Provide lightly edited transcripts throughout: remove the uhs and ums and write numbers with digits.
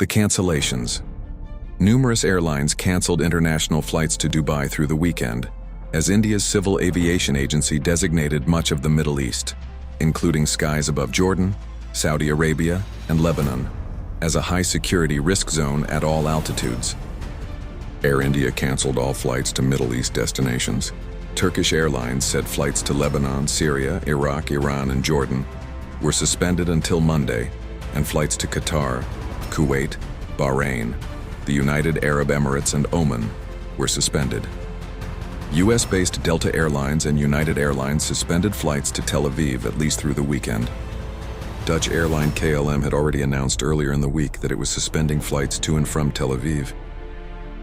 The cancellations. Numerous airlines canceled international flights to Dubai through the weekend, as India's Civil Aviation Agency designated much of the Middle East, including skies above Jordan, Saudi Arabia, and Lebanon, as a high-security risk zone at all altitudes. Air India canceled all flights to Middle East destinations. Turkish Airlines said flights to Lebanon, Syria, Iraq, Iran, and Jordan were suspended until Monday, and flights to Qatar, Kuwait, Bahrain, the United Arab Emirates, and Oman were suspended. US-based Delta Airlines and United Airlines suspended flights to Tel Aviv at least through the weekend. Dutch airline KLM had already announced earlier in the week that it was suspending flights to and from Tel Aviv.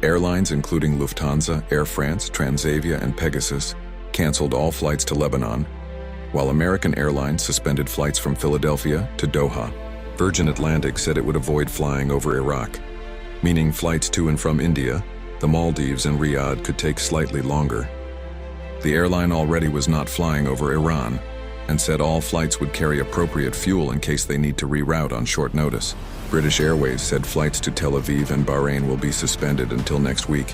Airlines including Lufthansa, Air France, Transavia, and Pegasus canceled all flights to Lebanon, while American Airlines suspended flights from Philadelphia to Doha. Virgin Atlantic said it would avoid flying over Iraq, meaning flights to and from India, the Maldives, and Riyadh could take slightly longer. The airline already was not flying over Iran and said all flights would carry appropriate fuel in case they need to reroute on short notice. British Airways said flights to Tel Aviv and Bahrain will be suspended until next week,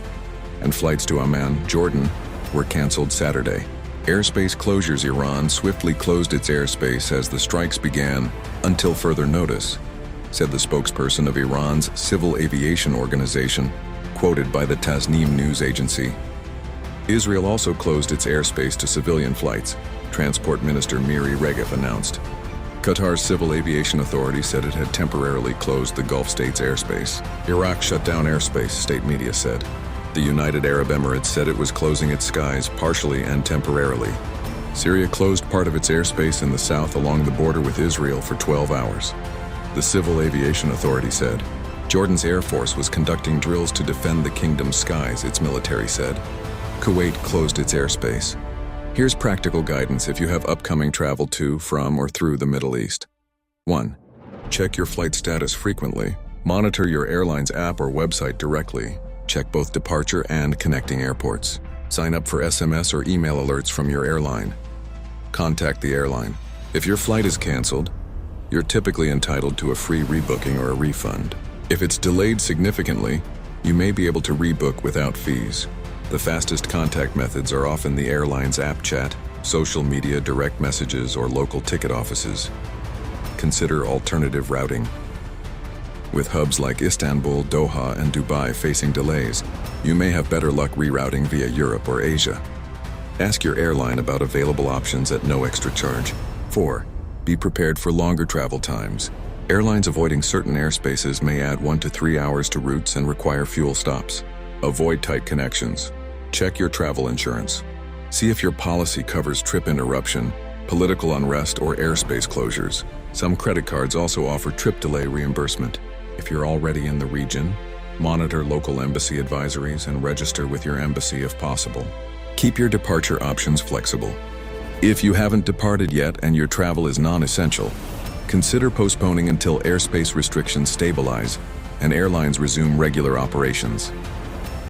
and flights to Amman, Jordan, were canceled Saturday. Airspace closures. Iran swiftly closed its airspace as the strikes began, until further notice, said the spokesperson of Iran's Civil Aviation Organization, quoted by the Tasnim news agency. Israel also closed its airspace to civilian flights, Transport Minister Miri Regev announced. Qatar's Civil Aviation Authority said it had temporarily closed the Gulf states' airspace. Iraq shut down airspace, state media said. The United Arab Emirates said it was closing its skies partially and temporarily. Syria closed part of its airspace in the south along the border with Israel for 12 hours. The Civil Aviation Authority said. Jordan's Air Force was conducting drills to defend the kingdom's skies, its military said. Kuwait closed its airspace. Here's practical guidance if you have upcoming travel to, from, or through the Middle East. 1. Check your flight status frequently. Monitor your airline's app or website directly. Check both departure and connecting airports. Sign up for SMS or email alerts from your airline. Contact the airline. If your flight is canceled, you're typically entitled to a free rebooking or a refund. If it's delayed significantly, you may be able to rebook without fees. The fastest contact methods are often the airline's app chat, social media direct messages, or local ticket offices. Consider alternative routing. With hubs like Istanbul, Doha, and Dubai facing delays, you may have better luck rerouting via Europe or Asia. Ask your airline about available options at no extra charge. 4. Be prepared for longer travel times. Airlines avoiding certain airspaces may add 1 to 3 hours to routes and require fuel stops. Avoid tight connections. Check your travel insurance. See if your policy covers trip interruption, political unrest, or airspace closures. Some credit cards also offer trip delay reimbursement. If you're already in the region, monitor local embassy advisories and register with your embassy if possible. Keep your departure options flexible. If you haven't departed yet and your travel is non-essential, consider postponing until airspace restrictions stabilize and airlines resume regular operations.